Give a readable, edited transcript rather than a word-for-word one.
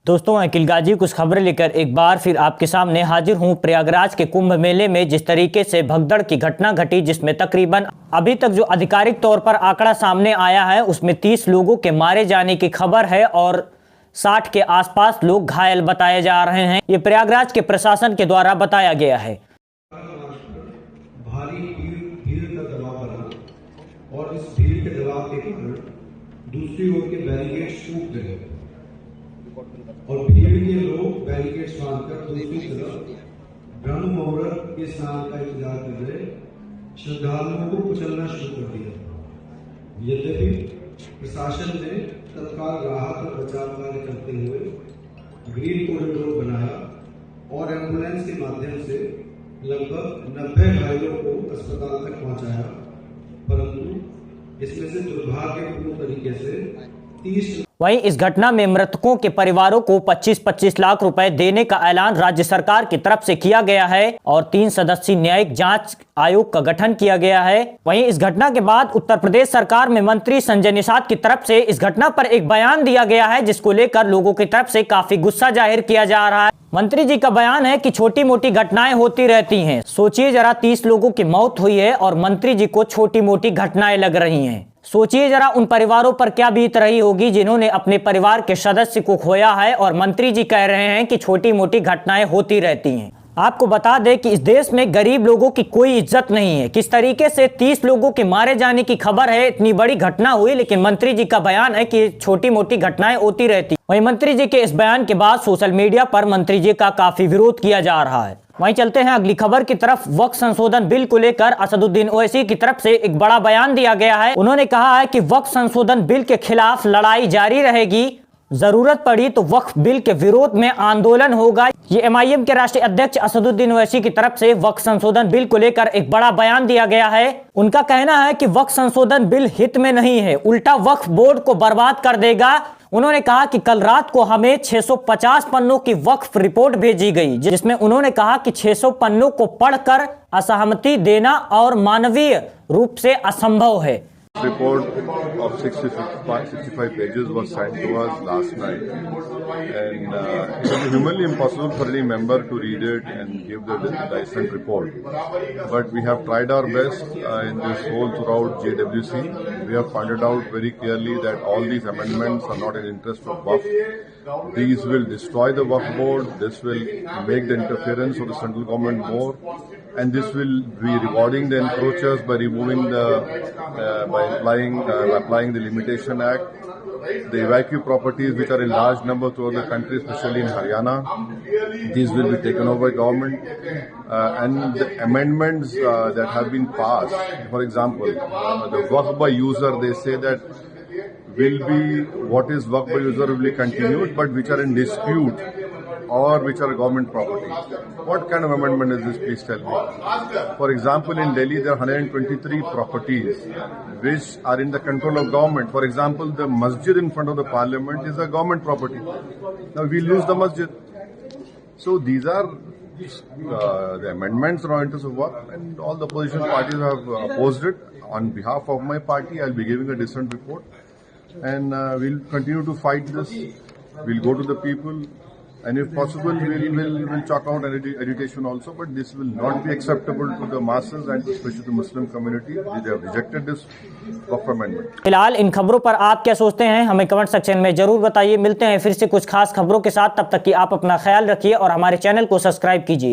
दोस्तों, अकील गाजी कुछ खबरें लेकर एक बार फिर आपके सामने हाजिर हूं। प्रयागराज के कुंभ मेले में जिस तरीके से भगदड़ की घटना घटी, जिसमें तकरीबन अभी तक जो आधिकारिक तौर पर आंकड़ा सामने आया है उसमें 30 लोगों के मारे जाने की खबर है और 60 के आसपास लोग घायल बताए जा रहे हैं। ये प्रयागराज के प्रशासन के द्वारा बताया गया है। भारी भीड़ का दबाव बना और इस भीड़ के दबाव के कारण दूसरी ओर के बैरिकेड्स टूट गए और भीड़ के लोग बैरिकेड्स बांधकर दूसरी तरफ ब्रह्म मुहूर्त के स्नान का इंतजार कर रहे श्रद्धालुओं को कुचलना शुरू कर दिया। यद्यपि प्रशासन ने तत्काल राहत और बचाव कार्य करते हुए ग्रीन कॉरिडोर बनाया और एम्बुलेंस के माध्यम से लगभग 90 घायलों को अस्पताल तक पहुंचाया, परंतु इसमें से दुर्भाग्यपूर्ण तरीके से 30। वहीं इस घटना में मृतकों के परिवारों को 25-25 लाख रुपए देने का ऐलान राज्य सरकार की तरफ से किया गया है और 3 सदस्यीय न्यायिक जांच आयोग का गठन किया गया है। वहीं इस घटना के बाद उत्तर प्रदेश सरकार में मंत्री संजय निषाद की तरफ से इस घटना पर एक बयान दिया गया है, जिसको लेकर लोगों की तरफ से काफी गुस्सा जाहिर किया जा रहा है। मंत्री जी का बयान है कि छोटी मोटी घटनाएं होती रहती हैं। सोचिए जरा, 30 लोगों की मौत हुई है और मंत्री जी को छोटी मोटी घटनाएं लग रही हैं। सोचिए जरा उन परिवारों पर क्या बीत रही होगी जिन्होंने अपने परिवार के सदस्य को खोया है और मंत्री जी कह रहे हैं कि छोटी मोटी घटनाएं होती रहती हैं। आपको बता दें कि इस देश में गरीब लोगों की कोई इज्जत नहीं है। किस तरीके से 30 लोगों के मारे जाने की खबर है, इतनी बड़ी घटना हुई, लेकिन मंत्री जी का बयान है कि छोटी मोटी घटनाएं होती रहती। वहीं मंत्री जी के इस बयान के बाद सोशल मीडिया पर मंत्री जी का काफी विरोध किया जा रहा है। वहीं चलते हैं अगली खबर की तरफ। वक्फ संशोधन बिल को लेकर असदुद्दीन ओवैसी की तरफ से एक बड़ा बयान दिया गया है। उन्होंने कहा है कि वक्फ संशोधन बिल के खिलाफ लड़ाई जारी रहेगी, जरूरत पड़ी तो वक्फ बिल के विरोध में आंदोलन होगा। ये एमआईएम के राष्ट्रीय अध्यक्ष असदुद्दीन ओवैसी की तरफ से वक्फ संशोधन बिल को लेकर एक बड़ा बयान दिया गया है। उनका कहना है कि वक्फ संशोधन बिल हित में नहीं है, उल्टा वक्फ बोर्ड को बर्बाद कर देगा। उन्होंने कहा कि कल रात को हमें 650 पन्नों की वक्फ रिपोर्ट भेजी गई, जिसमें उन्होंने कहा कि 600 पन्नों को पढ़कर असहमति देना और मानवीय रूप से असंभव है। Report of 65 pages was sent to us last night, and it was humanly impossible for any member to read it and give the dissent report. But we have tried our best in this whole throughout JWC. We have pointed out very clearly that all these amendments are not in interest of Waqf. These will destroy the Waqf board. This will make the interference of the central government more. And this will be rewarding the encroachers by removing by applying the Limitation Act. The evacuee properties which are in large number throughout the country, especially in Haryana, these will be taken over by government. And the amendments that have been passed, for example, the Waqf by user, they say that will be what is Waqf by user will be continued, but which are in dispute or which are government property. What kind of amendment is this, please tell me? For example, in Delhi there are 123 properties which are in the control of government. For example, the masjid in front of the parliament is a government property. Now we lose the masjid. So these are the amendments are interest of work, and all the opposition parties have opposed it. On behalf of my party, I'll be giving a dissent report, and we'll continue to fight this. We'll go to the people, and if possible, we'll chalk out an agitation also. But this will not be acceptable to the masses and especially the Muslim community. They have rejected this Waqf amendment. फिलहाल इन खबरों पर आप क्या सोचते हैं, हमें comment section में जरूर बताइए। मिलते हैं फिर से कुछ खास खबरों के साथ, तब तक कि आप अपना ख्याल रखिए और हमारे चैनल को सब्सक्राइब कीजिए।